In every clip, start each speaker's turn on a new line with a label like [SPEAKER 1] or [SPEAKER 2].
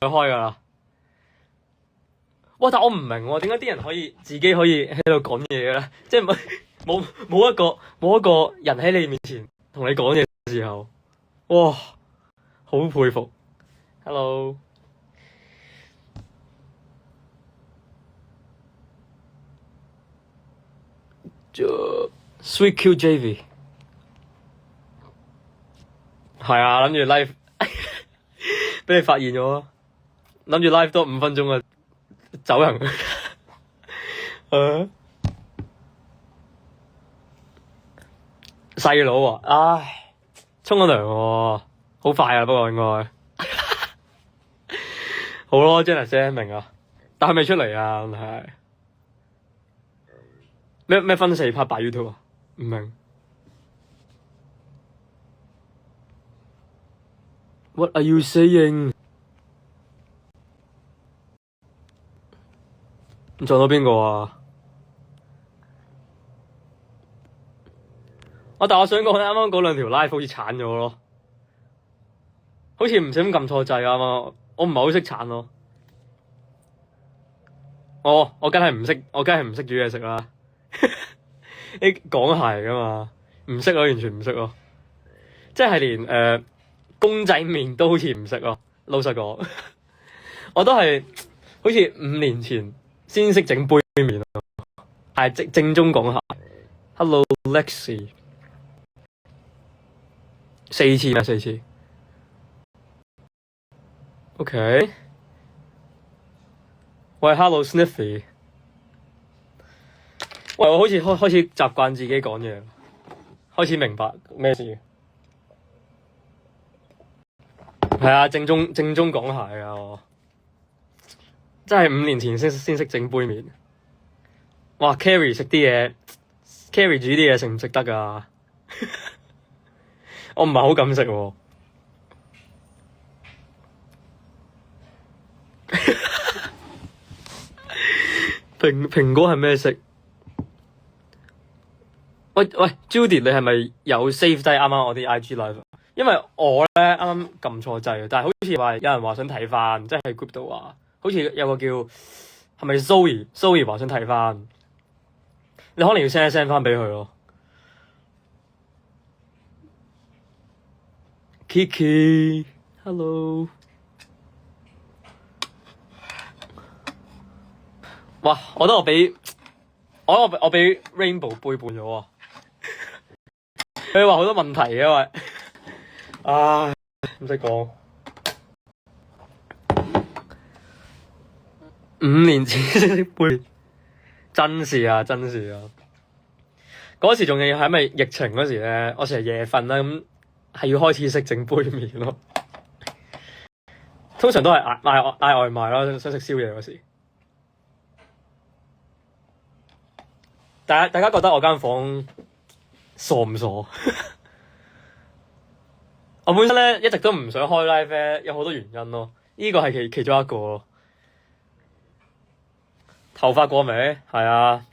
[SPEAKER 1] 開㗎啦。哇！但我唔明喎，點解啲人自己可以喺度講嘢嘅咧？即係冇一個人喺你面前同你講嘢嘅時候，哇！好佩服。Hello。Sweet Q JV 係啊，諗住 live 俾你發現咗，諗住 live 多5分鐘啊，走人。細佬啊，唉，沖咗涼喎，好快啊，不過應該好咯，Janice 明啊，但係未出嚟啊，係咩分4 part 擺 YouTube 啊？唔明。What are you saying？ 你撞到邊個啊？但我想講咧，啱啱嗰2條 live 好似鏟咗咯，好似唔小心撳錯掣啊嘛，我唔係好識鏟咯。我梗係唔識煮嘢食啦。你講鞋㗎嘛，唔識咯，完全唔識咯，即係連公仔麵都好似唔識咯。老實講，我都係好似5年前先識整杯麵咯，係正宗講鞋。Hello Lexi。4次啊，4次。OK。喂，Hello Sniffy。喂，我好似開始習慣自己講嘢，開始明白咩事。係啊，正宗講鞋啊，我真係5年前先識整杯麵。哇 ，Carrie 食啲嘢，Carrie 煮啲嘢食唔食得㗎？我唔係好敢食喎。蘋果係咩色？喂，Judy 你係咪有 save 低啱啱我啲 IG live？因為我咧啱啱撳錯掣，但係好似話有人話想睇翻，即係喺 group 度話，好似有個叫係咪 Zoe 話想睇翻，你可能要 send 翻俾佢咯。Kiki，hello。哇！我覺得我俾 Rainbow 背叛咗喎。佢話好多問題嘅喂，唉，唔識講。5年前識背，真事啊！嗰時仲要係咪疫情嗰時咧？我成日夜瞓啦，咁係要開始識整杯麵咯。通常都係嗌外賣咯，想食宵夜嗰時。大家覺得我間房傻唔傻？我本身咧一直都唔想開 live 咧，有好多原因咯。呢個係其中一個咯。頭髮過未？係啊，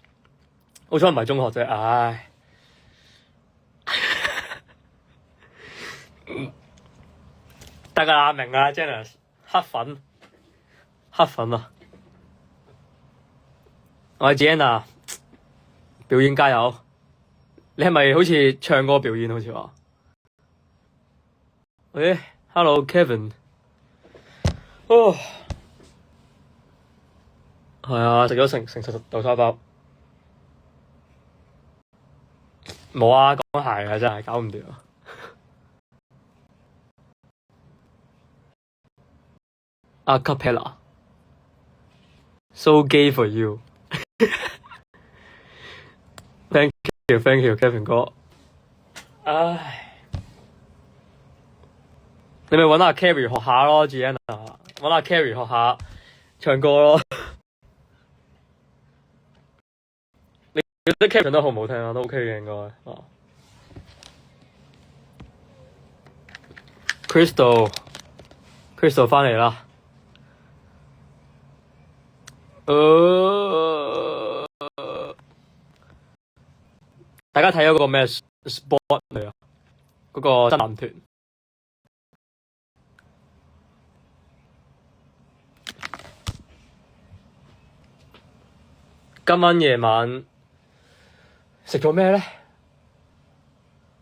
[SPEAKER 1] 好彩唔係中學啫，唉。得㗎啦，明啊 ，Janice， 黑粉啊！我係 Jenna， 表演加油！你係咪好似唱歌表演好似話？喂 ，Hello Kevin。哦，係啊，食咗成10豆沙包。冇啊，講鞋啊，真係搞唔掂。Acapella So gay for you 。Thank you Kevin 哥。唉，你咪揾阿 Carrie 學下咯 ，Gianna， 揾阿 Carrie 學下唱歌咯。你覺得 Carrie 唱得好唔好聽啊？都 OK 嘅應該。哦。Crystal 翻嚟啦。大家睇咗嗰個咩 sport 嚟啊？嗰個真男團。今晚夜晚食咗咩咧？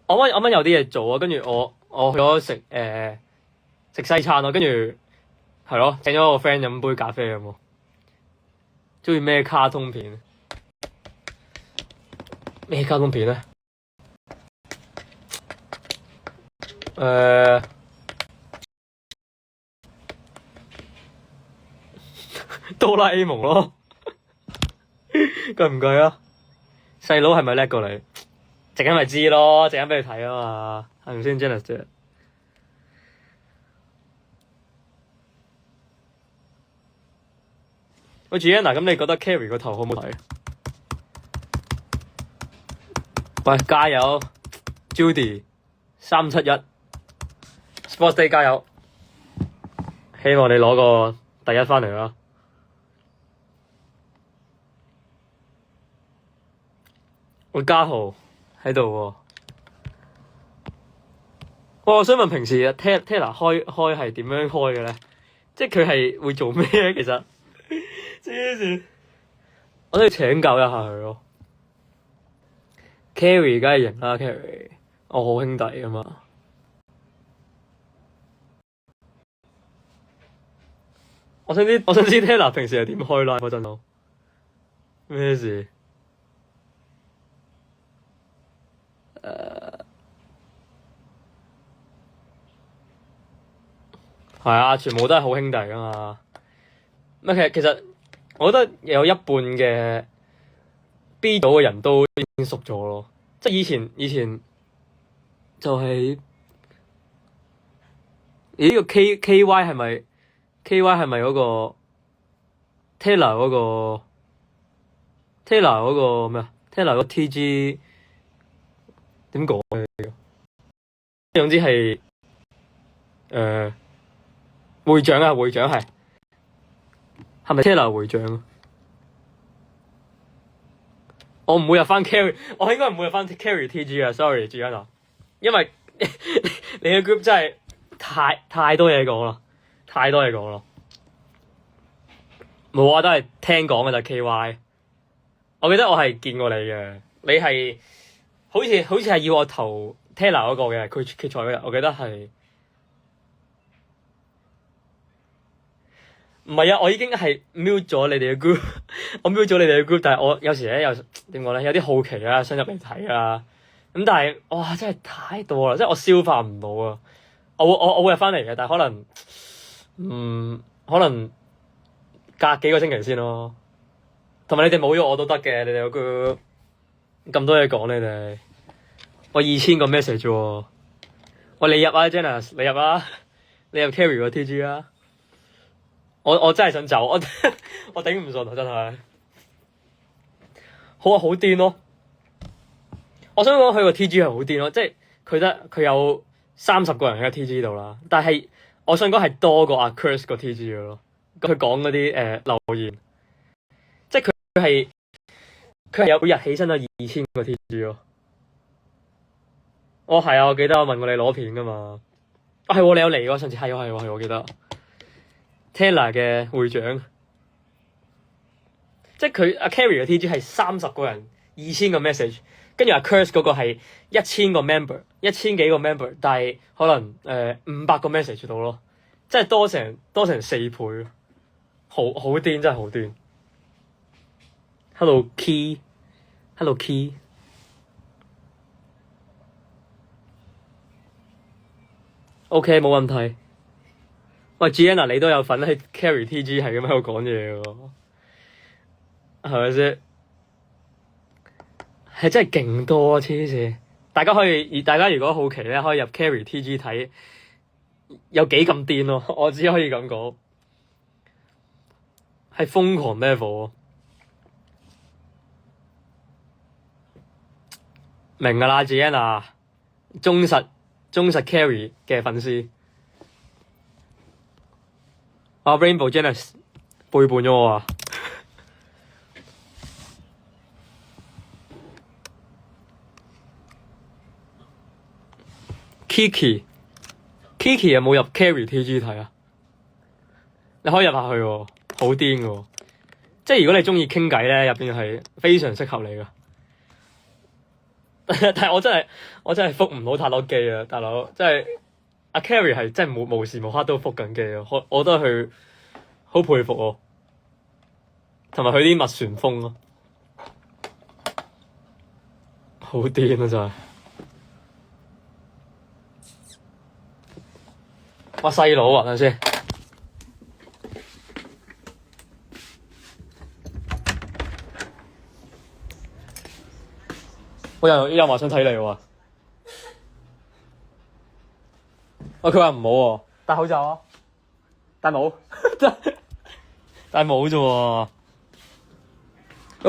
[SPEAKER 1] 我啱有啲嘢做啊，跟住我去咗食西餐咯，跟住係咯，請咗個 friend 飲杯咖啡咁喎。中意咩卡通片？咩卡通片咧？哆啦 A 夢咯，計唔計啊？細佬係咪叻過你？陣間咪知咯，陣間俾你睇啊嘛，係咪先 Janice 姐？喂 Gianna，咁你覺得 Carrie 個頭好唔好睇？喂，加油 Judy 371 Sports Day 加油！希望你攞個第一返嚟啦！喂，嘉豪喺度喎。我想問平時 Taylor 開係點樣開嘅咧？即係佢係會做咩咧？其實黐線，我都要請教一下佢咯。Carrie 梗係型啦，Carrie 我好兄弟㗎嘛。我想知 Taylor 平時係點開 live 嗰陣咯？咩事？係啊，全部都係好兄弟㗎嘛。乜其實我覺得有一半嘅 B 組嘅人都已經熟咗咯。即係以前就係呢個 KY 係咪 KY 係咪嗰個 Taylor 嗰個咩啊 ？Taylor 個 TG 點講呢？總之係會長啊，會長係咪 Taylor 會長？我唔會入翻 Carrie， 我應該唔會入翻 Carrie TG 啊 ，sorry Gianna， 因為你嘅 group 真係太多嘢講啦，太多嘢講咯。冇啊，都係聽講嘅咋 KY。我記得我係見過你嘅，你係好似係要我投 Taylor 嗰個嘅決賽嗰日，我記得係。唔係啊，我已經係 mute 咗你哋嘅 group， 我 mute 咗你哋嘅 group，但係我有時咧又點講咧，有啲好奇啊，想入嚟睇啊。咁但係哇，真係太多啦，即係我消化唔到啊。我會入翻嚟嘅，但係可能隔幾個星期先咯。同埋你哋冇咗我都得嘅，你哋個 group 咁多嘢講，你哋我2000個 message 喎。喂，你入啊 Janice， 你入啊，你入 Carrie 個 TG 啊。我真係想走，我頂唔順啊！真係好啊，好癲咯！我想講佢個 TG 係好癲咯，即係佢有30個人喺個 TG 度啦，但係我想講係多過阿 Chris 個 TG 嘅咯。佢講嗰啲留言，即係佢係有每日起身有2000個 TG 咯。哦，係啊，我記得我問過你攞片噶嘛。啊係喎，你有嚟喎，上次係喎，我記得。Taylor 嘅會長，即係佢阿 Carrie 嘅 TG 係30個人2000個 message， 跟住阿 Curse 嗰個係1000個 member，1000幾個 member， 但係可能500個 message 到咯，即係多成4倍，好癲，真係好癲。Hello Key，Hello Key，OK 冇問題。喂 Gianna， 你都有份喺 Carrie TG 係咁喺度講嘢喎，係咪先？係真係勁多啊！黐線，大家如果好奇咧，可以入 Carrie TG 睇，有幾咁癲咯！我只可以咁講，係瘋狂 level。明㗎啦 Gianna， 忠實 Carrie 嘅粉絲。Rainbow Janice 背叛咗我啊！Kiki 有冇入 Carrie TG 睇啊？你可以入下去喎，好癲喎！即係如果你中意傾偈咧，入邊係非常適合你噶。但係我真係覆唔到太多機啊，大佬！即係阿 Carrie 係真係無時無刻都覆緊機啊，我覺得佢好佩服我，同埋佢啲密旋風咯，好癲啊真係！哇細佬啊，等陣先。我又話想睇你喎，佢話唔好喎，戴口罩啊，戴帽，戴帽啫喎。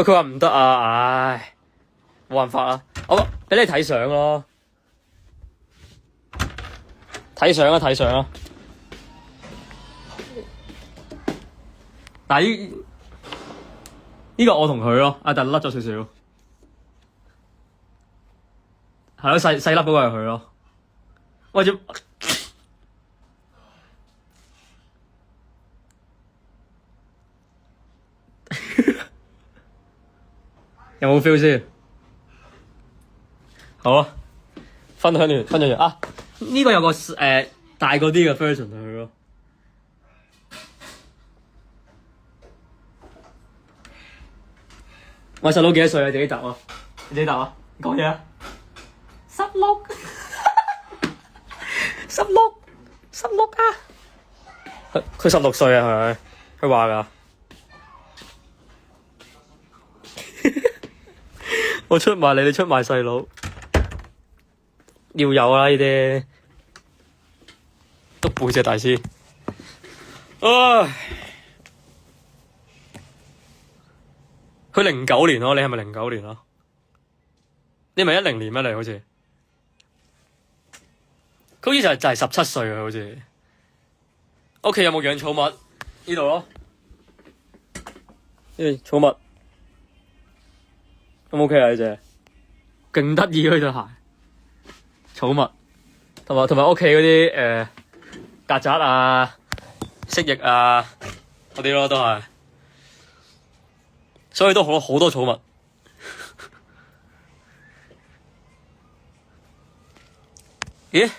[SPEAKER 1] 佢話唔得啊，唉，冇辦法啊，我俾你睇相咯，睇相啊睇相啊。但係呢個我同佢咯，但係甩咗少少。係咯，細粒嗰個係佢咯。喂，有冇 feel 先？好啊，分享完啊！呢個有個大個啲嘅 version 係佢咯。喂，細佬幾多歲啊？自己答啊！你自己答啊！講嘢啊！16，啊！佢16歲啊，係咪？佢話㗎。我出賣你，你出賣細佬，要有啦呢啲。篤背脊大師。唉。佢09年咯，你係咪09年啊？你咪10年咩？你好似。佢好似就係17歲啊，好似。屋企有冇養寵物？呢度咯。寵物。咁 OK 啊呢隻。勁得意嗰對鞋。寵物。同埋屋企嗰啲曱甴啊、蜥蜴啊嗰啲咯，都係。所以都好多寵物。咦？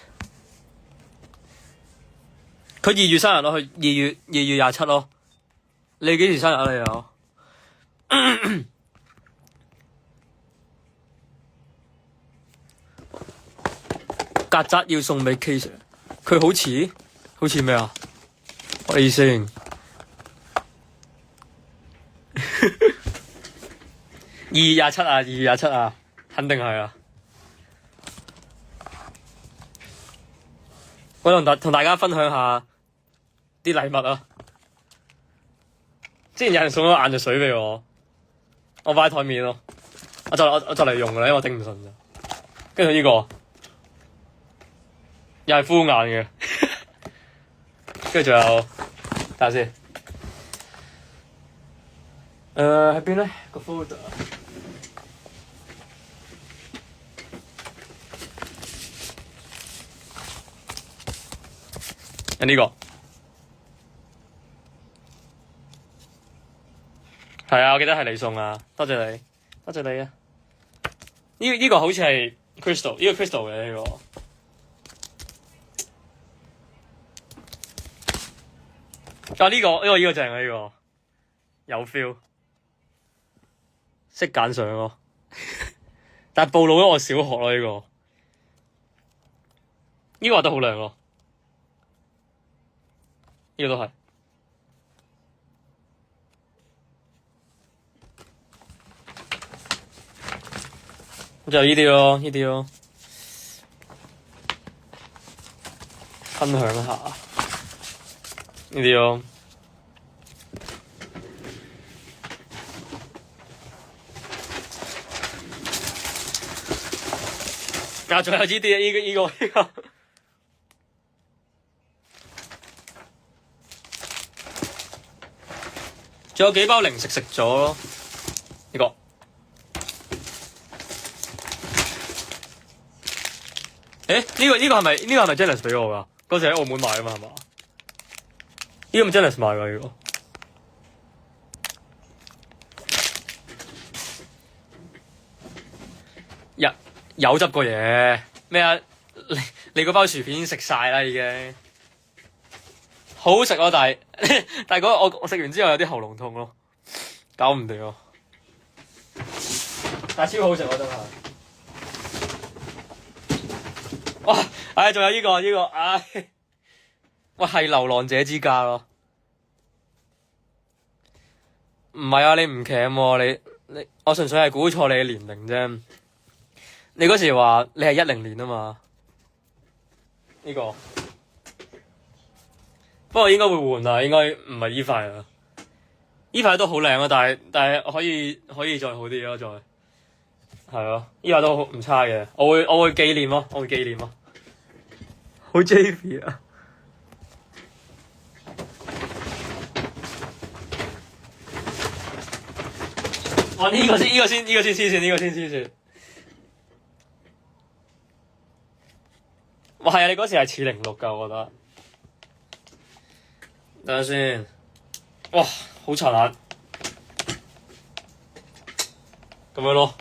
[SPEAKER 1] 佢2月生日咯，佢2月27咯。你幾時生日啊？你又？曱甴要送俾 K Sir， 佢好似咩啊？我意思2月27啊，2月27啊，肯定係啊！我同大家分享下啲禮物啊！之前有人送咗眼藥水俾我擺喺台面咯，我就嚟用㗎啦，因為我頂唔順咋。跟住呢個又係敷眼嘅，跟住仲有睇下先，喺邊咧個 folder？呢個係啊，我記得係你送啊，多謝你，多謝你啊！呢個好似係 crystal， 呢個 crystal 嘅呢個。啊呢個正啊呢個，有 feel， 識揀相咯，但係暴露咗我小學咯呢個，呢個畫得好靚咯。呢個都係，就呢啲咯，分享一下呢啲咯。啊，仲有呢啲呢個。仲有幾包零食食咗咯，呢個。呢個係咪Janice 俾我㗎？嗰時喺澳門買㗎嘛係嘛？呢個咪Janice買㗎呢個？有執過嘢咩啊？你嗰包薯片已經食晒啦，已經好好食咯，但係但係我食完之後有啲喉嚨痛咯，搞唔掂咯。但係超好食喎，真係。哇！唉，仲有呢個，唉，喂，係流浪者之家咯。唔係啊，你唔鉗喎，你我純粹係估錯你嘅年齡啫。你嗰時話你係10年啊嘛？呢個不過應該會換啦，應該唔係呢塊啦。呢塊都好靚啊，但係可以再好啲咯，再係咯。呢塊都好唔差嘅，我會紀念咯，我會紀念咯。好 JV 啊！哇！呢個先黐線。哇，係啊！你嗰時係似06㗎，我覺得。等下先。哇！好殘眼。咁樣咯。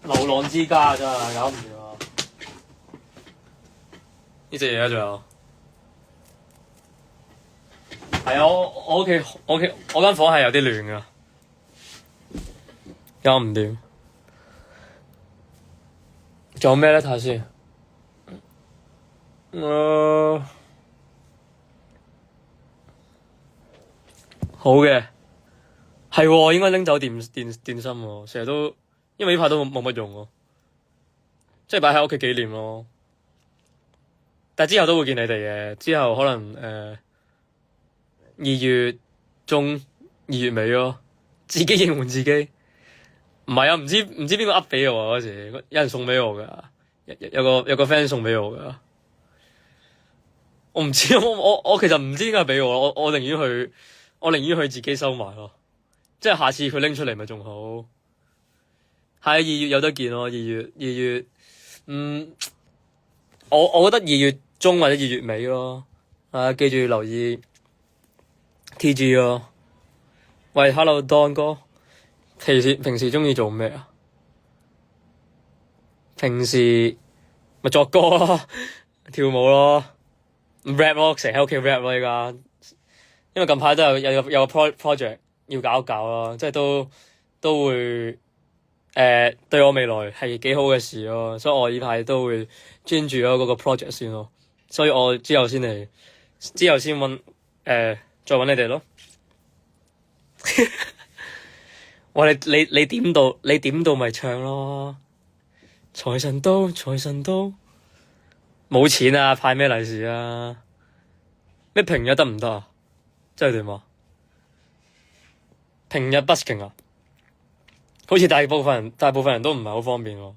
[SPEAKER 1] 流浪之家真係搞唔掂啊！呢隻嘢啊，仲有。係啊，我屋企我間房係有啲亂噶，搞唔掂。仲有咩咧？睇下先。好嘅，係喎，應該拎走電芯喎，成日都因為呢排都冇乜用喎，即係擺喺屋企紀念咯。但係之後都會見你哋嘅，之後可能2月中2月尾咯，自己應援自己。唔係啊，唔知邊個噏俾我嗰時，有人送俾我噶，有個 friend 送俾我噶。我唔知，我其實唔知點解俾我，我寧願去自己收埋咯。即係下次佢拎出嚟咪仲好。係2月有得見咯，2月，我覺得2月中或者2月尾咯。記住留意 TG 咯。喂，Hello Don 哥，平時鍾意做咩啊？平時咪作歌咯，跳舞咯，rap 咯，成日喺屋企 rap 咯，依家。因為近排都有個 project 要搞一搞咯，即係都會對我未來係幾好嘅事咯，所以我呢排都會專注咗嗰個 project 先咯，所以我之後先揾再揾你哋咯。哇！你點到咪唱咯，財神到，冇錢啊，派咩利是啊？咩平日得唔得啊？真係點啊？平日 busking 啊？好似大部分人都唔係好方便喎。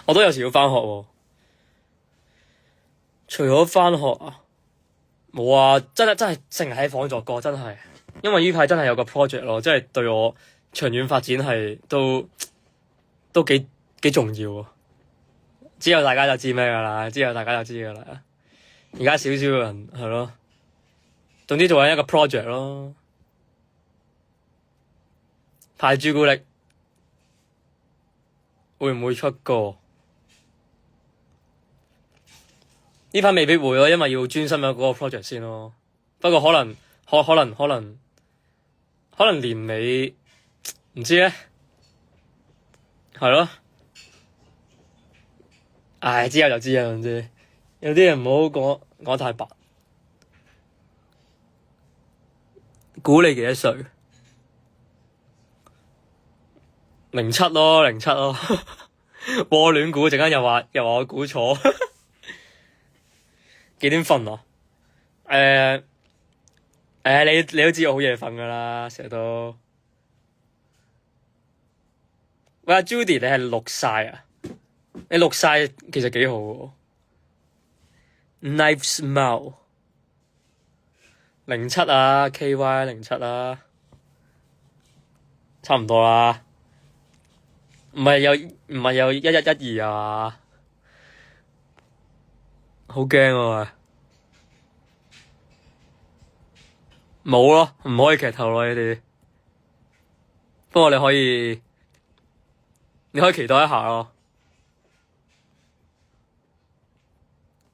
[SPEAKER 1] 我都有時要返學喎。除咗返學啊，冇啊！真係成日喺房作歌，真係。因為呢排真係有個 project 咯，即係對我長遠發展係都幾重要啊！之後大家就知咩㗎啦。而家少少人係咯，總之做緊一個 project 咯。派朱古力會唔會出歌？呢排未必會咯，因為要專心喺嗰個 project 先咯。不過可能年尾唔知咧，係咯。唉，之後就知啦，總之有啲人唔好講太白。估你幾多歲？07咯，窩亂估，陣間又話我估錯。幾點瞓啊？你都知我好夜瞓噶啦，成日都。喂，阿 Judy，你係綠晒啊？你綠晒其實幾好喎。Knife Smile 07啊，KY 07啊，差唔多啦。唔係有1112啊嘛？好驚啊！冇咯，唔可以劇透咯呢啲。不過你可以期待一下咯。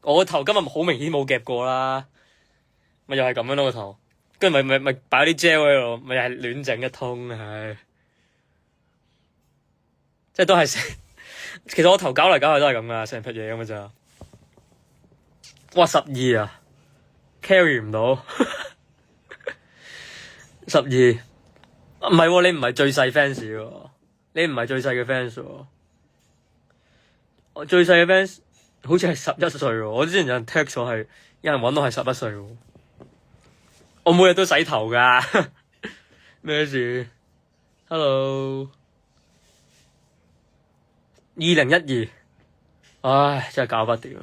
[SPEAKER 1] 我個頭今日好明顯冇夾過啦，咪又係咁樣咯個頭，跟住咪擺啲 gel 喺度，咪又係亂整一通，唉，即係都係其實我頭搞嚟搞去都係咁噶，成匹嘢咁嘅咋。哇，12啊 ，carry 唔到12，唔係喎，你唔係最細 fans 喎，你唔係最細嘅 fans 喎，我最細嘅 fans 好似係11歲喎，我之前有人 text 我係，有人搵我係11歲喎，我每日都洗頭噶，咩事 ？Hello， 2012，唉，真係搞不掂。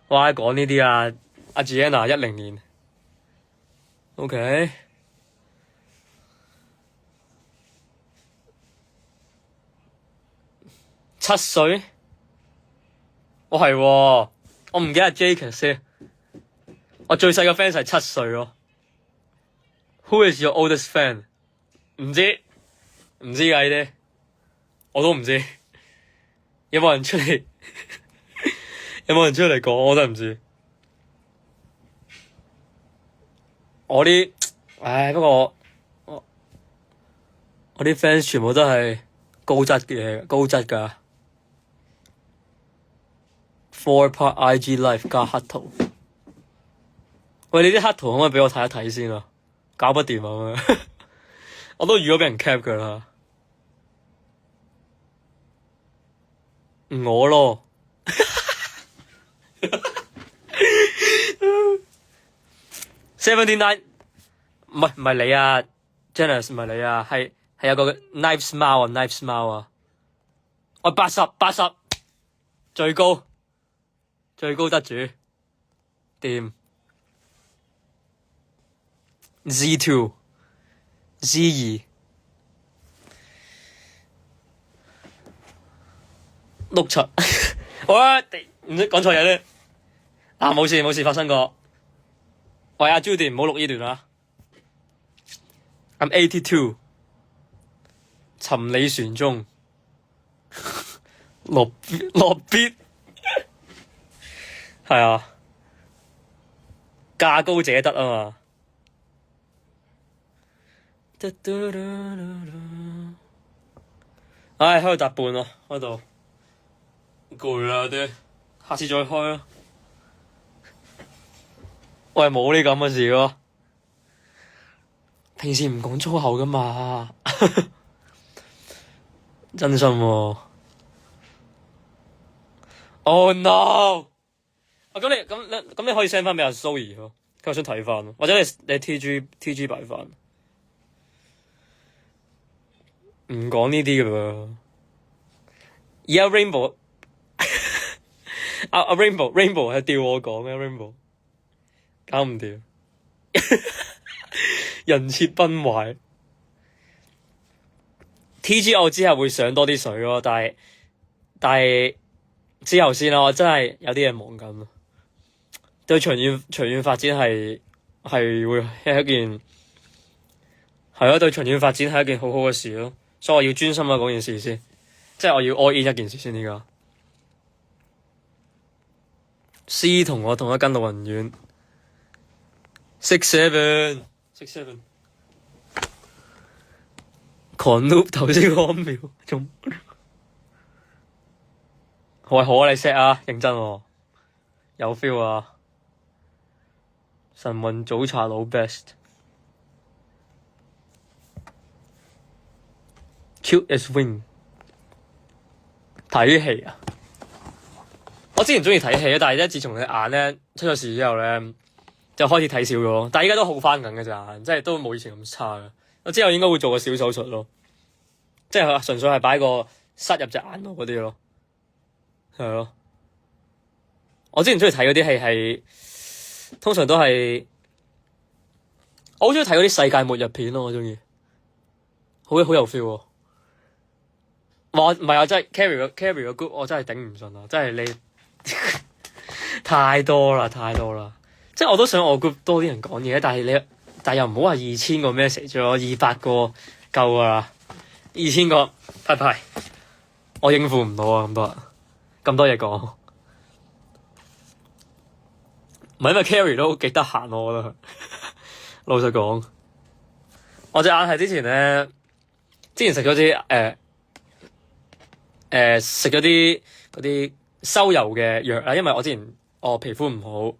[SPEAKER 1] 哇，講呢啲啊，阿 Gianna 10年 ，OK， 7歲，我係喎，我唔記得 Jake 先，我最細個 fans 係7歲咯。Who is your oldest fan？ 唔知㗎呢啲，我都唔知。有冇人出嚟？有冇人出嚟講？我都唔知。我啲，唉，不過我啲 fans 全部都係高質㗎。4 part IG live 加黑圖。喂，你啲黑圖可唔可以俾我睇一睇先啊？搞不掂啊！我都預咗俾人 cap 㗎啦。我咯。79，唔係你啊 ，Janice 唔係你啊，係有個 Knife Smile 啊，我80最高得主，掂 Z2 Z2 67，我唔識講錯嘢咧，冇事發生過。喂，阿 Judy 唔好錄呢段啦。I'm 82，沉你船中，落必係啊，價高者得啊嘛。唉，開到搭半咯，開到攰啦啲，下次再開啦。我係冇呢咁嘅事咯，平時唔講粗口噶嘛，真心喎。Oh no！咁你可以 send 翻俾阿 Zoe 咯，佢想睇翻，或者你 TG 擺翻，唔講呢啲噶喎。而家 Rainbow 阿 Rainbow 係吊我講嘅 Rainbow。搞唔掂，人設崩壞。TG 我之後會上多啲水咯，但係之後先啦。我真係有啲嘢忙緊咯。對長遠發展係會係一件係咯，對長遠發展係一件好好嘅事咯。所以我要專心啊嗰件事先，即係我要 all in 一件事先。而家 C 同我同一間老人院。6-7 狂 loop 頭先嗰1秒鐘，好啊你 set 啊，認真喎，有 feel 啊！晨運早茶老 best， cute as wing。睇戲啊！我之前鍾意睇戲啊，但係咧自從你眼咧出咗事之後咧，就開始睇少咗，但係依家都好翻緊嘅咋，即係都冇以前咁差嘅。我之後應該會做個小手術咯，即係純粹係擺個塞入隻眼度嗰啲咯，係咯。我之前中意睇嗰啲戲係通常都係，我好中意睇嗰啲世界末日片咯，我中意，好有 feel 喎。唔係啊，真係 carry 個 group，我真係頂唔順啊！真係你太多啦，即係我都想我 group 多啲人講嘢，但係又唔好話2000個 message 咗200個夠噶啦，2000個派，我應付唔到啊，咁多嘢講。唔係因為 Carrie 都幾得閒，我覺得佢老實講，我隻眼係之前食咗啲食咗啲嗰啲收油嘅藥啦，因為我之前我皮膚唔好，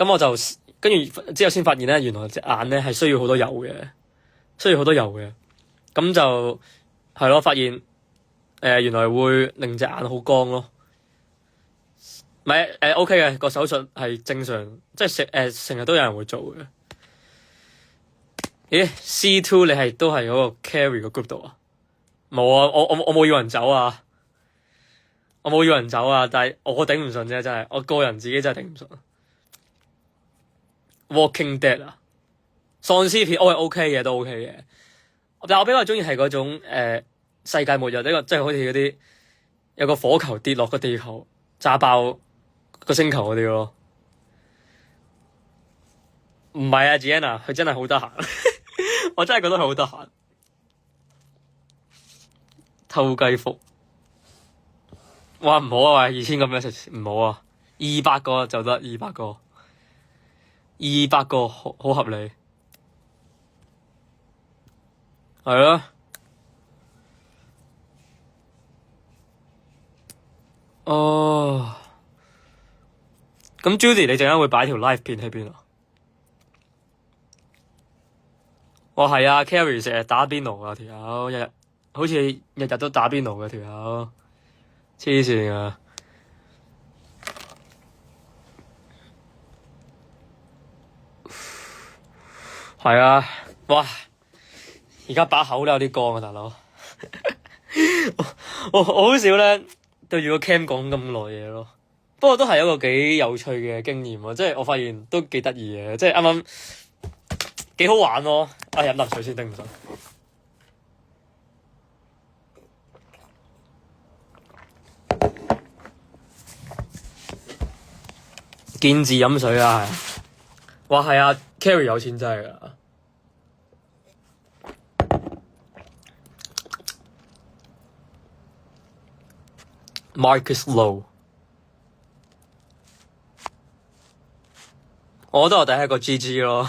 [SPEAKER 1] 咁我就跟住之後先發現咧，原來隻眼咧係需要好多油嘅，咁就係咯，發現原來會令隻眼好光咯。唔係OK 嘅，個手術係正常，即係成日都有人會做嘅。咦，C2 你都係嗰個 Carrie 個 group 度啊？冇啊，我冇要人走啊，但係我頂唔順啫，真係我個人自己真係頂唔順。Walking Dead 啊，喪屍片我係 OK 嘅，都 OK 嘅，但係我比較中意係嗰種世界末日呢個，即係好似嗰啲有個火球跌落個地球炸爆個星球嗰啲咯。唔係啊 Gianna 佢真係好得閒，我真係覺得佢好得閒。偷雞腹，哇唔好啊！2000個 message 唔好啊，200個就得，200個好合理，係咯。哦，咁 Judy 你陣間會擺條 live 片喺邊啊？哇係啊 ，Carrie 成日打邊爐啊條友，好似日日都打邊爐嘅條友，黐線啊！係啊，哇！而家把口都有啲乾啊，大佬。我好少咧對住個 cam 講咁耐嘢咯，不過都係一個幾有趣嘅經驗啊！即係我發現都幾得意嘅，即係啱啱幾好玩咯。飲啖水先，頂唔順。見字飲水啊，係。哇，係啊 ，Carrie 有錢真係噶。Marcus Low， 我覺得我第一個 GG 咯。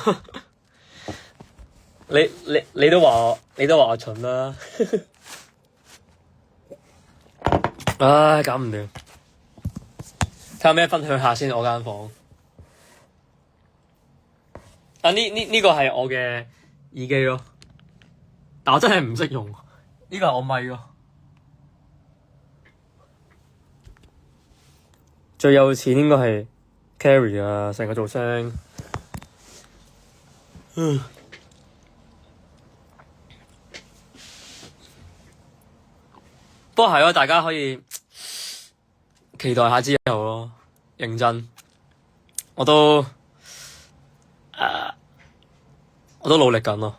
[SPEAKER 1] 你都話我蠢啦。唉，搞唔掂。睇下咩分享下先，我間房。啊呢個係我嘅耳機咯，但我真係唔識用。呢個係我咪咯。最有錢應該係 Carrie 啊，成日做聲。不過係咯，大家可以期待下之後咯。認真，我都努力緊咯。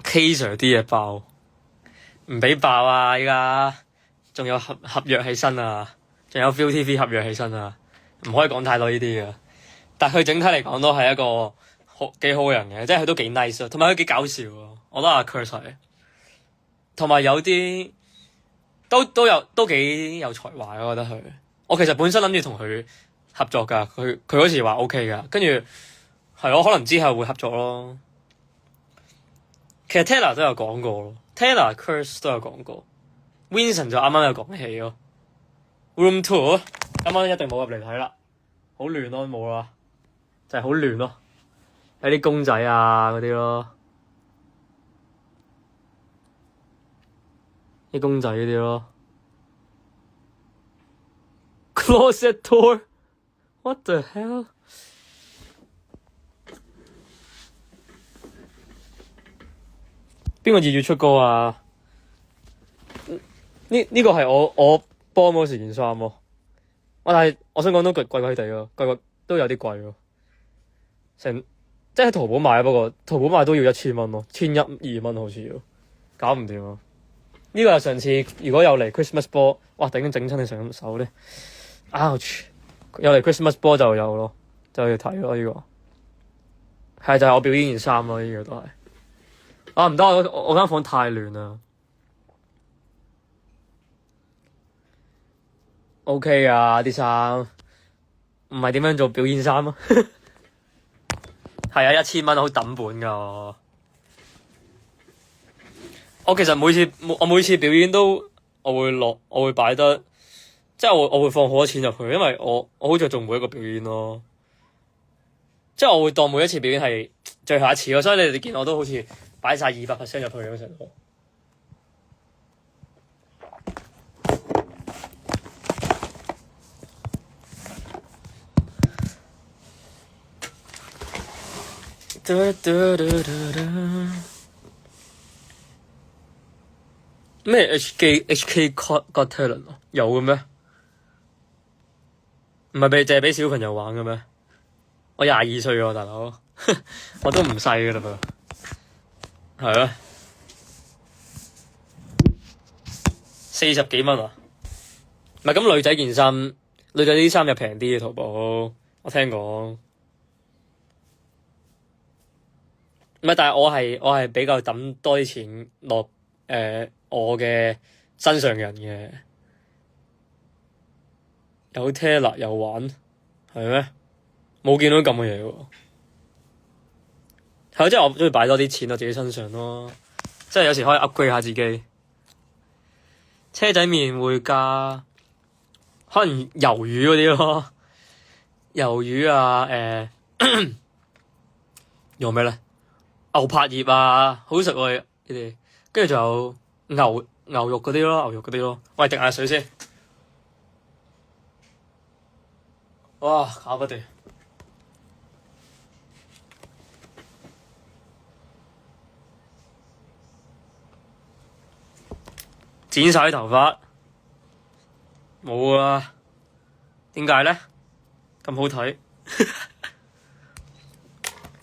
[SPEAKER 1] K Sir 啲嘢爆，唔俾爆啊！依家仲有合約起身啊，仲有 ViuTV 合約起身啊，唔可以講太多呢啲嘅。但係佢整體嚟講都係一個幾好嘅人嘅，即係佢都幾 nice 啊，同埋佢幾搞笑啊。我覺得阿 Chris 係，同埋有啲都幾有才華，我覺得佢。我其實本身諗住同佢合作㗎，佢嗰時話 OK 㗎，跟住係咯，可能之後會合作咯。其實 Taylor 都有講過咯 ，Taylor、Chris 都有講過 ，Vincent 就啱啱有講起咯。Room 2啱啱一定冇入嚟睇啦，好亂咯，冇啦，就係好亂咯，有啲公仔啊嗰啲咯，啲公仔嗰啲咯。Closet door，what the hell？邊個2月出歌啊？呢個係我幫嗰時件衫喎。但係我想講都貴貴地咯，貴都有啲貴咯。即係喺淘寶買，不過淘寶買都要1000蚊咯，1100-1200好似要，搞唔掂啊！呢個係上次如果有嚟 Christmas ball， 哇！突然間整親你上手咧 ，ouch！ 有嚟 Christmas ball 就有咯，就要睇咯呢個。係就係我表演件衫咯，呢個都係。啊唔得，我間房太亂啦。OK 啊啲衫，唔係點樣做表演衫啊？係啊，1000蚊好抌本㗎。我其實每次表演都我會擺得，即係我會放好多錢入去，因為我好着重每一個表演咯。即係我會當每一次表演係最後一次咯，所以你哋見我都好似擺晒200% 入去咁成個。咩 HK Got Talent 啊？有嘅咩？唔係淨係俾小朋友玩嘅咩？我22歲喎，大佬，我都唔細嘅啦噃。係啊，40幾蚊啊？唔係咁女仔件衫，女仔啲衫又平啲嘅淘寶，我聽講。唔係，但係我係比較抌多啲錢落我嘅身上嘅人嘅。有 Taylor 有玩係咩？冇見到咁嘅嘢喎。係即係我中意擺多啲錢落自己身上咯。即係有時可以 upgrade 下自己。車仔麵會加可能魷魚嗰啲咯，魷魚啊用咩咧？牛柏葉啊，好食喎呢啲，跟住仲有牛肉嗰啲咯，喂，滴下水先。哇，搞不掂！剪晒啲頭髮，冇啊？點解咧？咁好睇？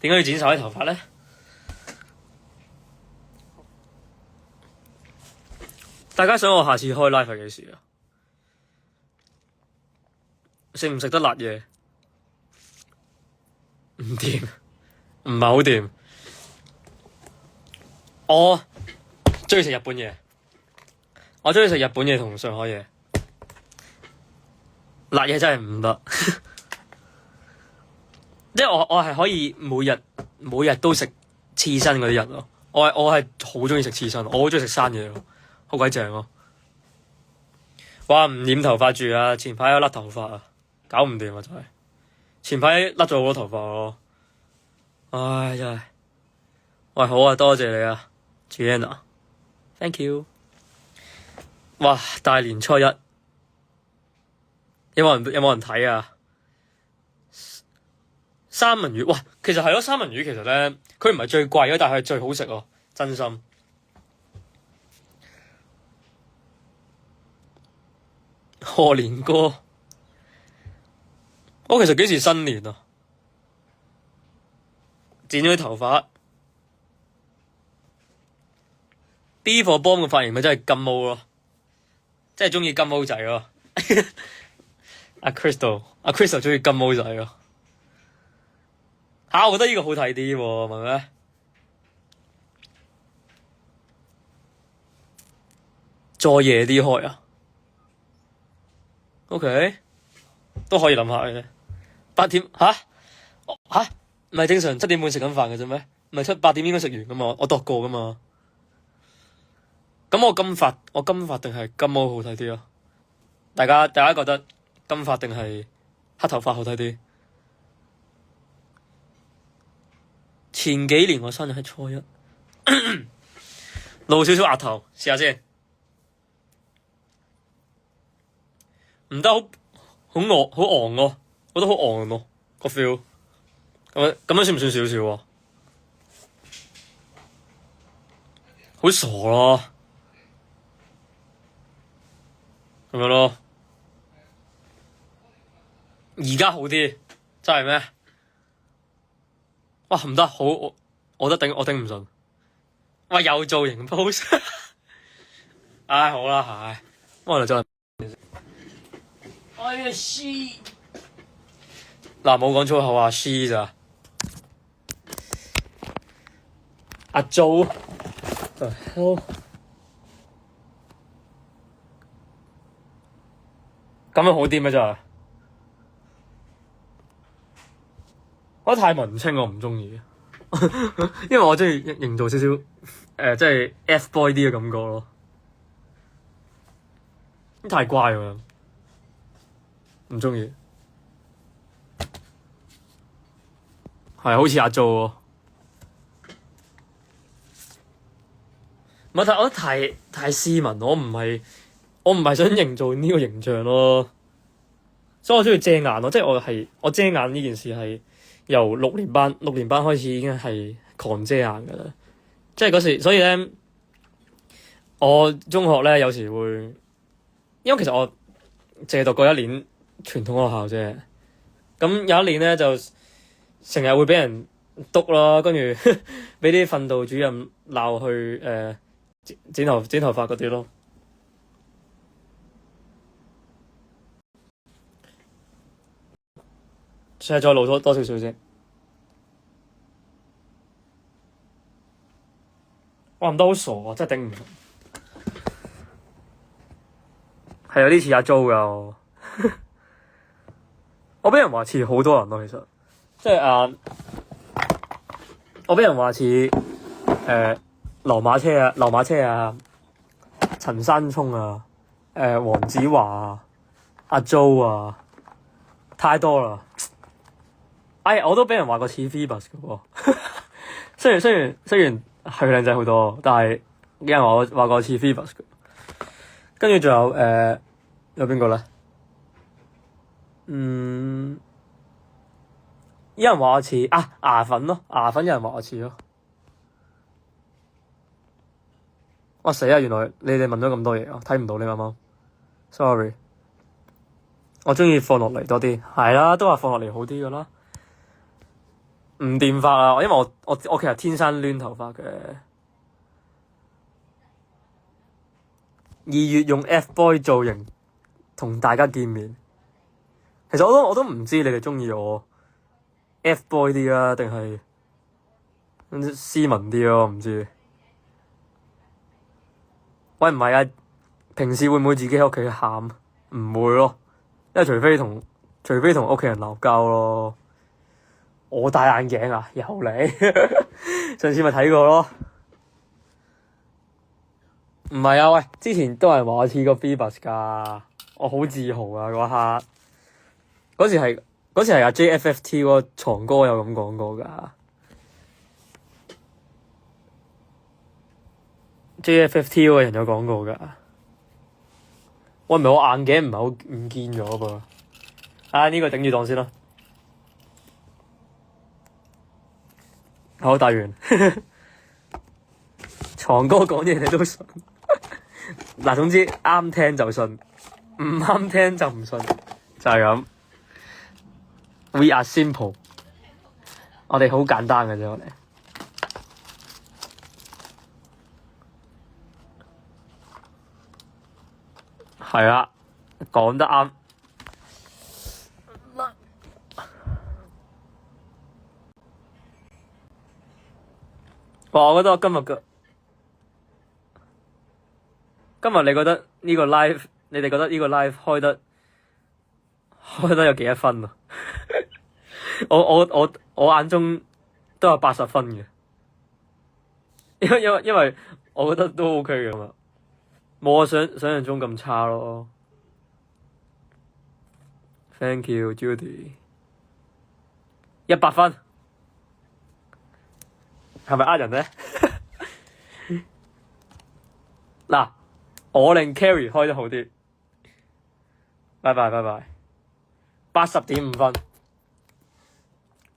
[SPEAKER 1] 點解要剪晒啲頭髮咧？大家想我下次開 live 係幾時啊？食唔食得辣嘢？唔掂，唔係好掂。我中意食日本嘢，我中意食日本嘢同上海嘢。辣嘢真係唔得，即係我係可以每日都食刺身嗰啲人咯。我係好中意食刺身，我好中意食生嘢咯。好鬼正咯！哇，唔染頭髮住啊！前排有甩頭髮啊，搞唔掂啊！真係前排甩咗好多頭髮咯。唉，真係喂，好啊，多謝你啊 Gianna，thank you。哇，大年初一有冇人睇啊？三文魚哇，其實係咯，三文魚其實咧，佢唔係最貴咯，但係最好食咯，真心。賀年歌，我其實幾時新年啊？剪咗啲頭髮 ，B 貨幫嘅髮型咪真係金毛咯，真係中意金毛仔咯。阿 Crystal 中意金毛仔咯。我覺得呢個好睇啲喎，係咪？再夜啲開啊！OK， 都可以諗下嘅。8點唔係正常7點半食緊飯嘅啫咩？唔係8點應該食完噶嘛？我度過噶嘛？咁我金髮定係金毛好睇啲啊？大家覺得金髮定係黑頭髮好睇啲？前幾年我生日係初一，露少少額頭試下先。唔得，好昂咯，覺得好昂咯個 feel。咁樣算唔算少少啊？好傻咯，咁樣咯。而家好啲，真係咩？哇，唔得，我頂唔順。哇，又造型 pose，唉，好啦，唉，我哋再。哎呀，she 嗱冇講粗口啊，she 咋？阿 Jo，咁樣好啲咩？真係，我覺得太文青我唔中意，因為我中意營造少少即係 F boy 啲嘅感覺咯。太乖喎，唔中意。係好似阿 Jo 喎，唔係，我覺得太斯文，我唔係想營造呢個形象咯，所以我中意遮眼咯，即係我遮眼呢件事係由六年班開始已經係狂遮眼噶啦，即係嗰時，所以咧我中學咧有時會，因為其實我淨係讀過一年傳統學校啫，咁有一年咧就成日會俾人督咯，跟住俾啲訓導主任鬧去剪頭髮嗰啲咯。再露多少少先。哇，唔得好傻啊！真係頂唔順。係有啲似阿 Jo 噶，我俾人話似好多人咯，其實即係我俾人話似劉馬車啊、陳山聰啊、黃子華啊、阿 Jo 啊，太多啦。我都俾人話過似 Phoebus 嘅喎，雖然係靚仔好多，但係有人話過似 Phoebus 嘅。跟住仲有邊個咧？有人話我似牙粉咯，牙粉有人話我似咯。哇死啊！原來你哋問咗咁多嘢，我睇唔到你啱啱。Sorry， 我中意放落嚟多啲，係啦，都話放落嚟好啲噶啦。唔電髮啊，因為我其實天生攣頭髮嘅。2月用 F boy 造型同大家見面，其實我都唔知你哋中意我 F boy 啲啊，定係斯文啲咯？唔知。喂，唔係啊，平時會唔會自己喺屋企喊？唔會咯，因為除非同屋企人鬧交咯。我戴眼鏡啊，又嚟上次咪睇過咯。唔係啊，喂，之前都係話我似個 Phoebus 㗎，我好自豪啊嗰刻。嗰時係阿 JFFT 嗰個床哥有咁講過㗎。JFFT 嗰個人有講過㗎。喂，唔係我眼鏡唔係好唔見咗噃。呢個頂住檔先啦。好，戴完。床哥講嘢你都信。嗱，總之啱聽就信，唔啱聽就唔信，就係咁。We are simple， 我哋好簡單嘅啫，我哋係啦，講得啱。哇！我覺得我今日你覺得呢個 live， 你哋覺得呢個 live 開得有幾多分啊？我眼中都有80分嘅，因為我覺得都 OK 嘅嘛，冇我想象中咁差咯。Thank you, Judy。100分，係咪呃人咧？嗱，我令 Carry 開得好啲。拜拜。80.5分，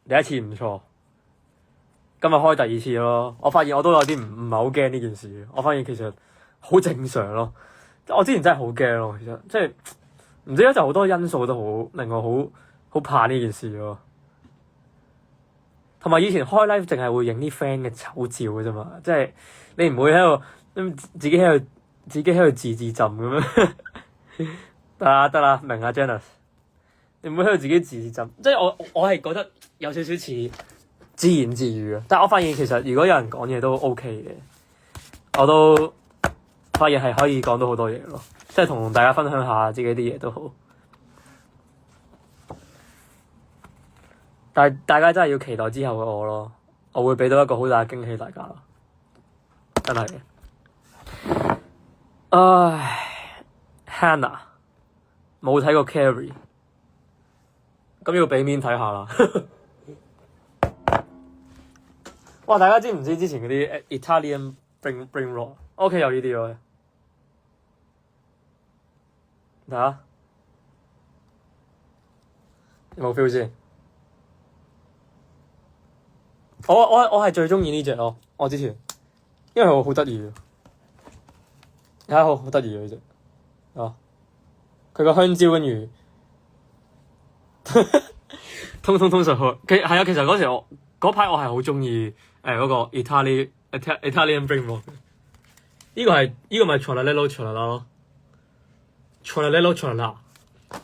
[SPEAKER 1] 第一次唔錯。今日開第二次咯，我發現我都有啲唔係好驚呢件事。我發現其實好正常咯。我之前真係好驚咯，其實即係唔知咧，就好多因素都好令我好怕呢件事咯。同埋以前開 live 淨係會影啲 friend 嘅醜照嘅啫嘛，即係你唔會喺度自己喺度自己喺度自浸咁樣。得啦，明啊 Janice， 你唔好喺度自己自浸，即係我係覺得有少少似自言自語啊。但係我發現其實如果有人講嘢都 OK 嘅，我都發現係可以講到好多嘢咯，即係同大家分享下自己啲嘢都好。但係大家真係要期待之後嘅我咯，我會俾到一個好大嘅驚喜大家，真係嘅。唉 ，Hannah 冇睇過 Carrie， 咁要俾面睇下啦。哇！大家知唔知之前嗰啲 Italian Brain Rot？OK 有呢啲喎，睇下有冇 feel 先？我係最中意呢隻咯，我之前，因為我好得意嘅，睇下好得意嘅呢隻，啊，佢個香蕉跟住，通實好，其實嗰時我嗰排我係好中意嗰個 Italian Brain Rot， 呢個咪 Tralala Tralala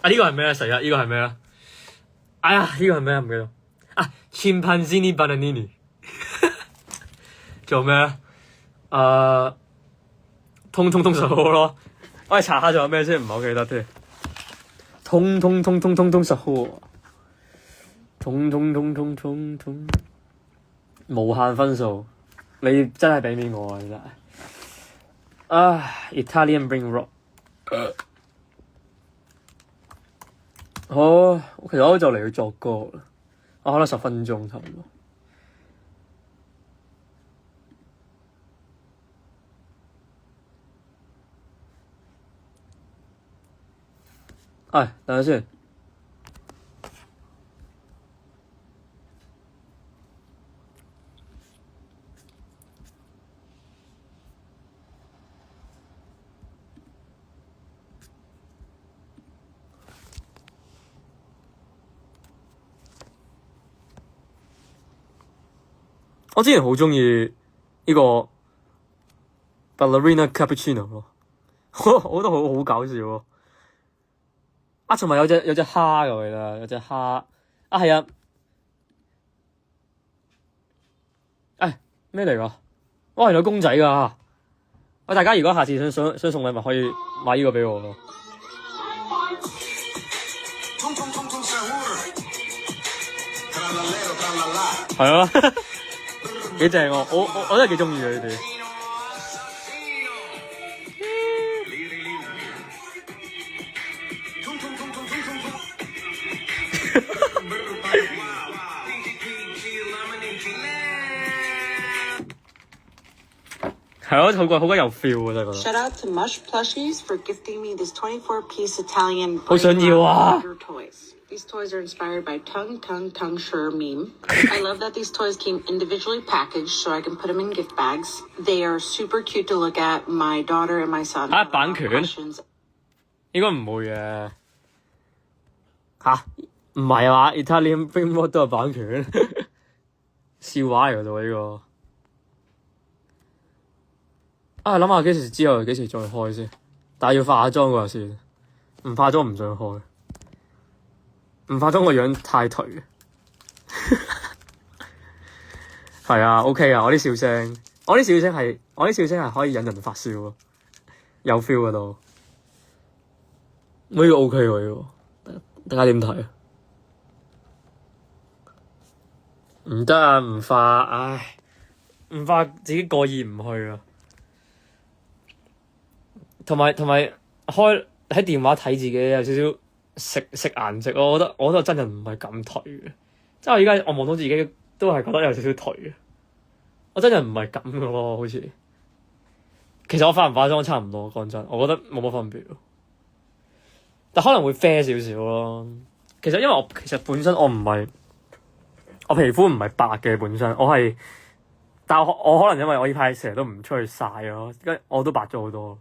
[SPEAKER 1] 啊，呢個係咩咧？成日呢個係咩咧？哎呀，呢個係咩唔記得啊 Chimpanzini Bananini 做咩咧？通實好咯，我哋查下仲有咩先，唔係好記得添。通實好，通，無限分數，你真係俾面我啊！真係Italian Brain Rot， 好，其實我就嚟要作歌啦，我可能10分鐘差唔多。等下先。我之前好鍾意呢個 Ballerina Cappuccino 咯，我覺得好搞笑喎。同埋有隻蝦㗎，我記得有隻蝦係啊，咩嚟㗎？哇，原來公仔㗎！大家如果下次想送禮物，可以買呢個俾我咯。係啊，幾正喎！我真係幾鍾意佢哋。係咯，好鬼有 feel 啊！真係覺得。
[SPEAKER 2] Shout out to Mush Plushies for gifting me this 24-piece Italian
[SPEAKER 1] 好想要啊
[SPEAKER 2] toys. These toys are inspired by tongue sure meme. I love that these toys came individually packaged so I can put them in gift bags. They are super cute to look at. My daughter and my son.
[SPEAKER 1] 版權應該唔會嘅。唔係啊嘛 ？Italian Brain Rot 都有版權，笑話嚟㗎喎呢個。諗下幾時再開先，但係要化妝嗰日先，唔化妝唔想開，唔化妝個樣太頹。係啊 ，OK 啊，我啲笑聲係可以引人發笑喎，有 feel 㗎都。呢個 OK 喎，呢個大家點睇啊？唔得啊，唔化，唔化自己過意唔去啊！同埋開喺電話睇自己有少少食顏值，我覺得真人唔係咁頹嘅，即係我而家我望到自己都係覺得有少少頹嘅，我真人唔係咁嘅咯，好似其實我化唔化妝差唔多，講真，我覺得冇乜分別，但可能會啡少少咯。其實因為其實本身我皮膚唔係白嘅本身，但我可能因為我呢排成日都唔出去曬咯，我都白咗好多。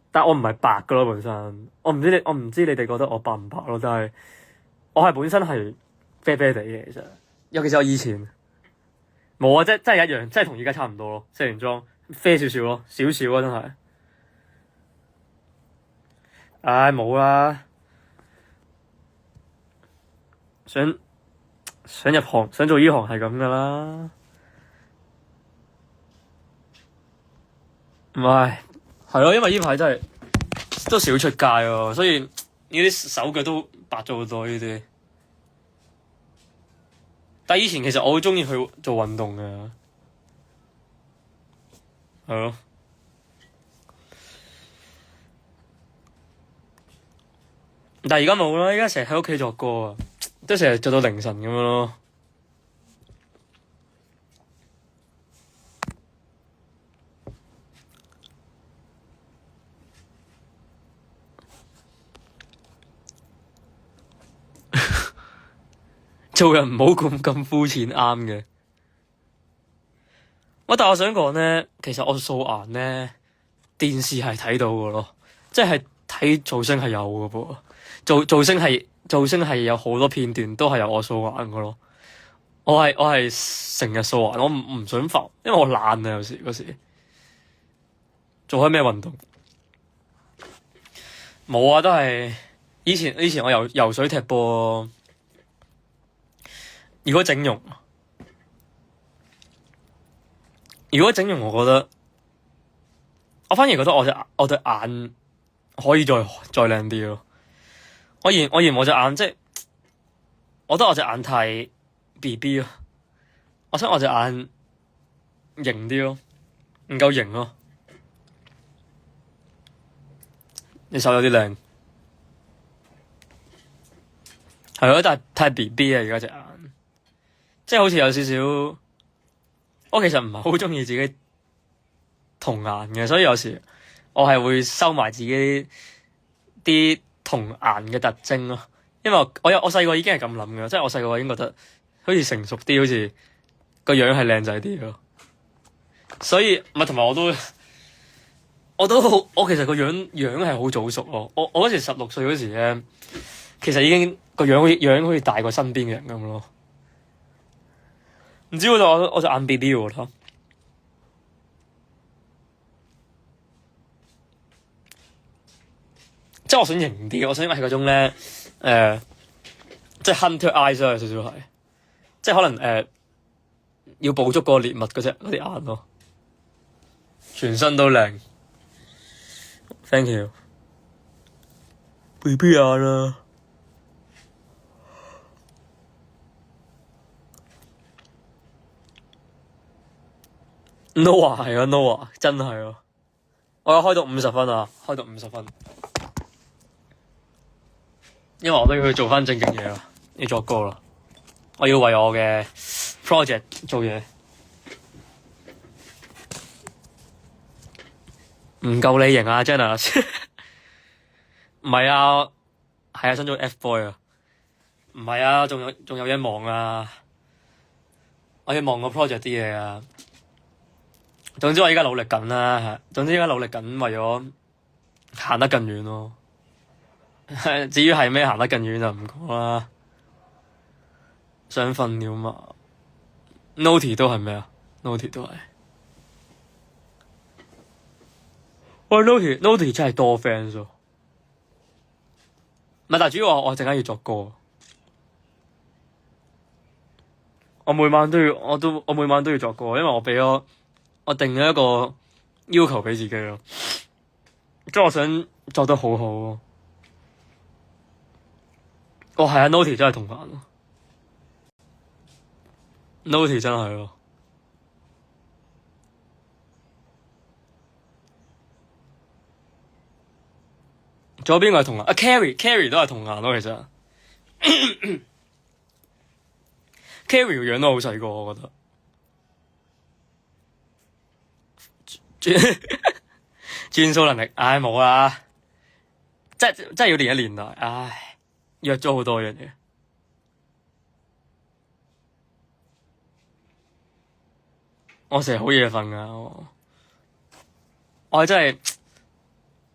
[SPEAKER 1] 但我唔係白㗎咯，本身我唔知你哋覺得我白唔白咯，但係我係本身係啡啡地嘅，其實尤其是我以前冇啊，真係一樣，真係同而家差唔多咯，卸完妝啡少少咯，少少啊真係。唉，冇啦，想入行，想做呢行係咁噶啦。唔係，係咯，因為呢排真係都少出街喎，所以呢啲手腳都白咗好多呢啲。但係以前其實我好鍾意去做運動嘅，係咯。但係而家冇啦，而家成日喺屋企作歌啊，即係成日做到凌晨咁樣咯。做人唔好咁膚淺，啱嘅。但我想講咧，其實我素顏咧，電視係睇到嘅咯，即係睇造星係有嘅噃。造星係有好多片段都係有我素顏嘅咯。我係成日素顏，我唔想浮，因為我懶啊。有時嗰時做開咩運動？冇啊，都係以前我游水踢波。如果整容，我覺得我反而覺得我對眼可以再靚啲咯。我嫌我隻眼，即係我覺得我隻眼太 BB 咯。我想我隻眼型啲咯，唔夠型咯。你手有啲靚，係咯，但係太 BB 啊！而家隻眼，即係好似有少少。我其實唔係好鍾意自己童顏嘅，所以有時我係會收埋自己啲童顏嘅特徵咯。因為我細個已經係咁諗嘅，即係我細個已經覺得好似成熟啲，好似個樣係靚仔啲咯。所以唔係，同埋我其實個樣係好早熟咯。我嗰時16歲嗰時咧，其實已經個樣好似大過身邊嘅人咁咯。唔知我隻眼 BB 喎，即係我想型啲，我想係嗰種咧，即係 hunter eyes 啊，有少少係，即係可能要捕捉嗰個獵物嗰啲眼咯，全身都靚。Thank you，BB 眼啦。Noah 係啊 ，Noah 真係啊，我有開到50分啊，開到50分，因為我都要去做翻正經嘢啦，要作歌啦，我要為我嘅 project 做嘢，唔夠你型啊 Janice 唔係啊，係啊，想做 F boy 啊，唔係啊，仲有嘢忙啊，我要忙個 project 啲嘢啊。總之我而家努力緊啦，為咗行得更遠咯。至於係咩行得更遠就唔講啦。想瞓了嘛 ？Noti 都係咩啊 ？Noti 都係。喂 Noti 真係多 fans 喎。唔係，但係主要我陣間要作歌。我每晚都要作歌，因為我定咗一個要求俾自己咯，即係我想作得好好咯。係啊 ，Noti 真係童顏咯 ，Noti 真係咯。仲有邊個係童顏？啊 ，Carrie 都係童顏咯，其實。Carrie 個樣都好細個，我覺得。轉數能力，唉冇啦，真係要練一練啦，唉，約咗好多樣嘢，我成日好夜瞓噶，我係真係，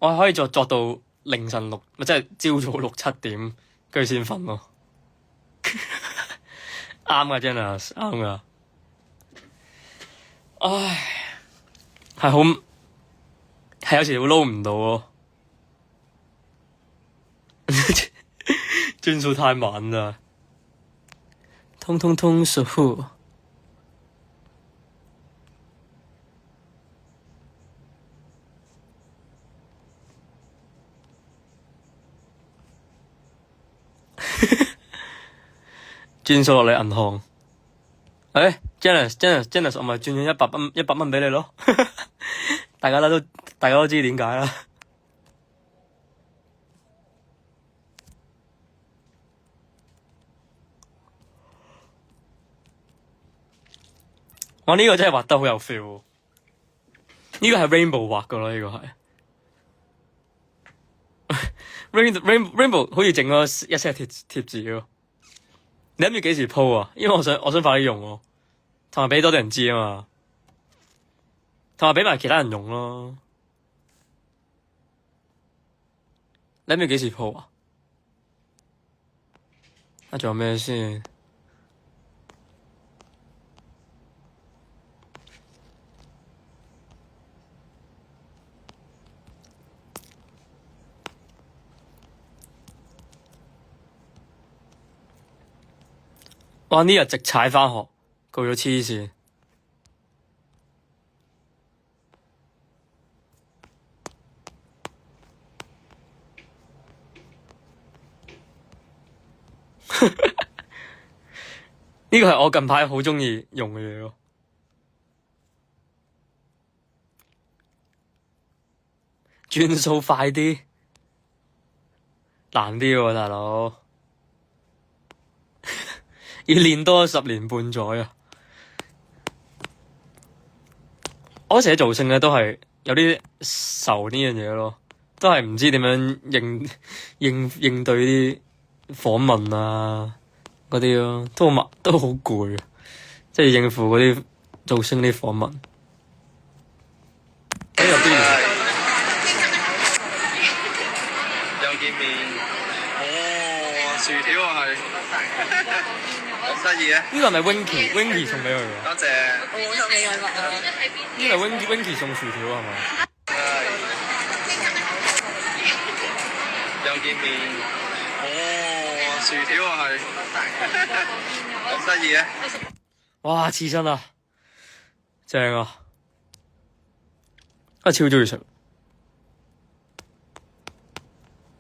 [SPEAKER 1] 我係可以作到凌晨6，即係朝早6、7點，跟住先瞓咯，啱噶 Jenna， 啱噶，唉。係有時會撈唔到咯，轉數太慢啦，通通通數。轉數落嚟銀行，Janice，我咪轉咗100蚊俾你咯，大家都知點解啦。我呢個真係畫得好有 feel，呢個係 Rainbow 畫噶咯，呢個係Rainbow 好似整咗一 set 貼紙咯。你諗住幾時 po 啊？因為我想快啲用喎，同埋俾多啲人知啊嘛，同埋俾埋其他人用咯。你諗住幾時 po 啊？仲有咩先？哇！呢日直踩返學，攰咗黐線。呢個係我近排好鍾意用嘅嘢咯。轉數快啲，難啲喎，大佬。要練多10年半載啊！我成日做性咧都係有啲愁呢樣嘢咯，都係唔知點樣應對啲訪問啊嗰啲咯，都好攰，即係應付嗰啲做星啲訪問。有邊年
[SPEAKER 3] 又見面，哦，薯條啊係。得意啊！
[SPEAKER 1] 呢個係咪 Winky 送俾佢嘅？
[SPEAKER 3] 多謝。
[SPEAKER 4] 我冇送你禮物啊！
[SPEAKER 1] 呢個係 Winky 送薯條係咪？
[SPEAKER 3] 又見面，哦，薯條啊係。得意啊！
[SPEAKER 1] 哇！刺身啊，正啊！超鍾意食。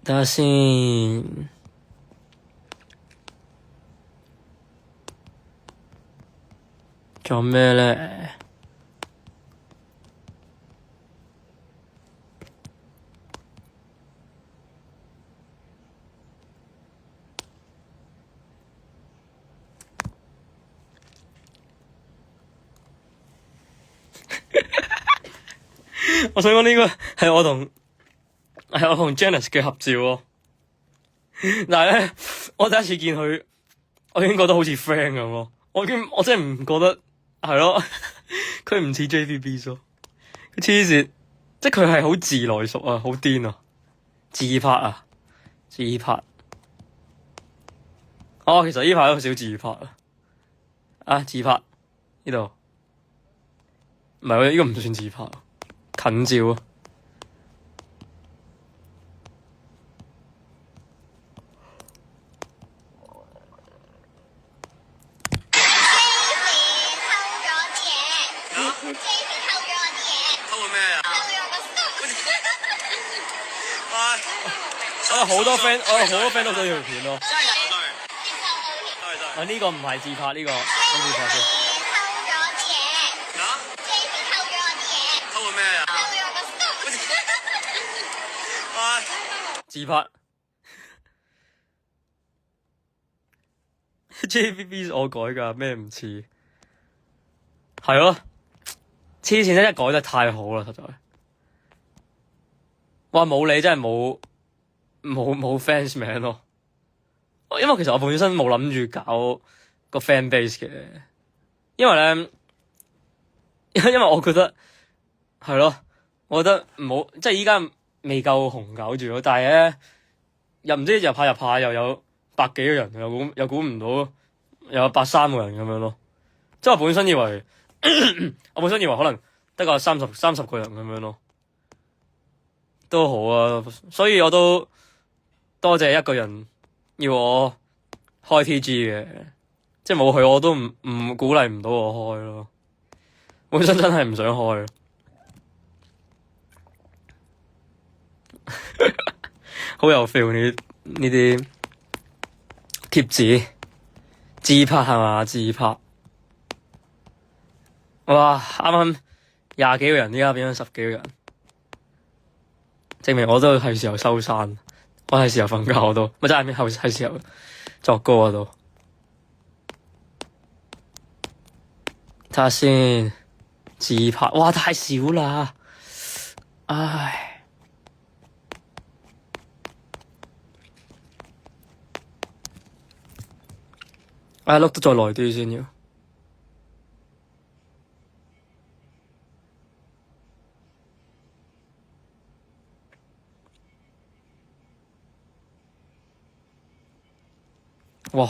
[SPEAKER 1] 等下先。仲有咩咧？我想講呢個係我同 Janice 嘅合照喎。但係咧，我第一次見佢，我已經覺得好似 friend 咁咯。我真係唔覺得。係咯，佢唔似 JVB 咯，佢黐線，即係佢係好自來熟啊，好癲啊，自拍啊，自拍。哦，其實呢排都好少自拍啊，自拍呢度，唔係，呢個唔算自拍，近照啊。好多 friend，我有好多 friend 都睇條片咯。呢個唔係自拍，呢個跟自拍先。
[SPEAKER 3] 偷咗咩啊？
[SPEAKER 1] 自拍。JVB 我改㗎，咩唔似？係咯，黐線真係改得太好啦，實在。哇！冇你真係冇 fans 名咯，因為其實我本身冇諗住搞個 fan base 嘅，因為咧，因為我覺得係咯，我覺得唔好，即係依家未夠紅搞住咯，但係咧又唔知入下又有100幾個人，又估唔到又有130個人咁樣咯，即係我本身以為可能得個30個人咁樣咯，都好啊，所以我都多謝一個人要我開 TG 嘅，即係冇佢我都唔鼓勵唔到我開咯。本身真係唔想開。好有 feel 呢啲貼紙自拍係嘛？自拍哇！啱啱20幾個人，依家變咗10幾個人，證明我都係時候收山，我係時候瞓覺我都，咪真係係時候作歌我都。睇下先，自拍哇太少啦，唉。碌得再耐啲先要。哇！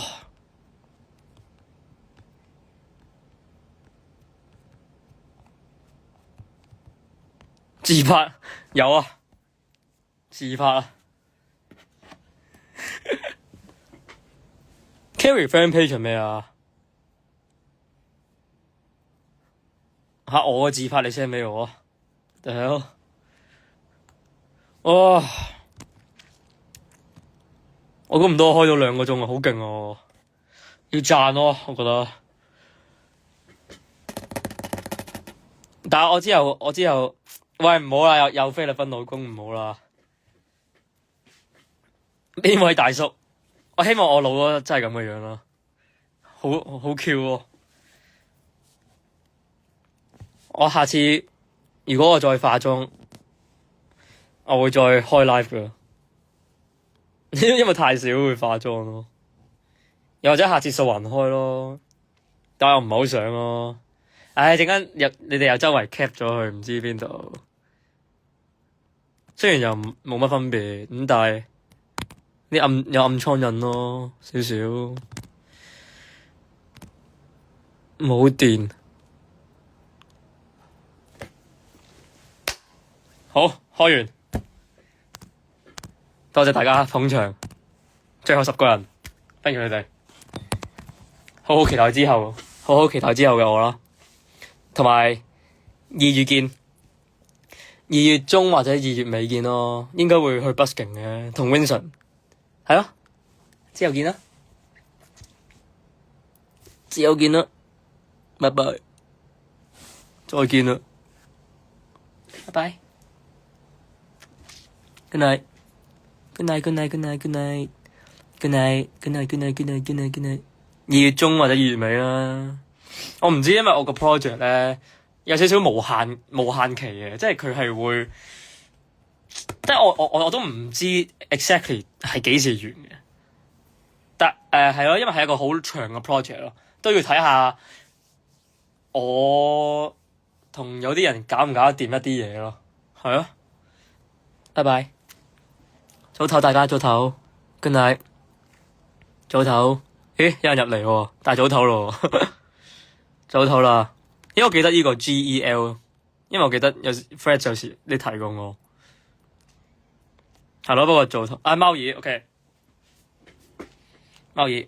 [SPEAKER 1] 自拍有啊，自拍啊。Carry fan page 係咩啊？嚇我嘅自拍你 send 俾我啊？The hell？哇！我估唔到我開咗2個鐘啊，好勁啊！要讚咯，我覺得。但係我之後，喂唔好啦，有菲律賓老公唔好啦。邊位大叔？我希望我老咗真係咁嘅樣咯，好 Q 喎！我下次如果我再化妝，我會再開 live 㗎，因為太少會化妝咯。又或者下次素顏開咯，但係我唔係好想咯。唉，陣間你哋又周圍 cap 咗去，唔知邊度。雖然又冇乜分別咁，但係有暗瘡印咯，少少。冇電。好，開完。多謝大家捧場，最後10個人，thank you你哋。好好期待之後嘅我啦，同埋2月見，2月中或者2月尾見咯，應該會去 busking 嘅，同 Vincent 係咯，之後見啦，之後見啦，拜拜，再見啦，拜拜，good night，good night，good night，good night，good night，good night，good night，good night，good night，good night。2月中或者2月尾啦，我唔知，因為我個 project 咧有少少無限期嘅，即係佢係會，即係我都唔知 exactly 係幾時完嘅，但係咯，因為係一個好長嘅 project 咯，都要睇下我同有啲人搞唔搞得掂一啲嘢咯，係咯，拜拜，早唞大家早唞 ，good night，早唞。咦，有人入嚟喎，但係早唞咯，早唞啦。因為我記得呢個 GEL， 因為我記得有 Fred 有時你提過我，係咯。不過早唞，貓耳 OK，貓耳。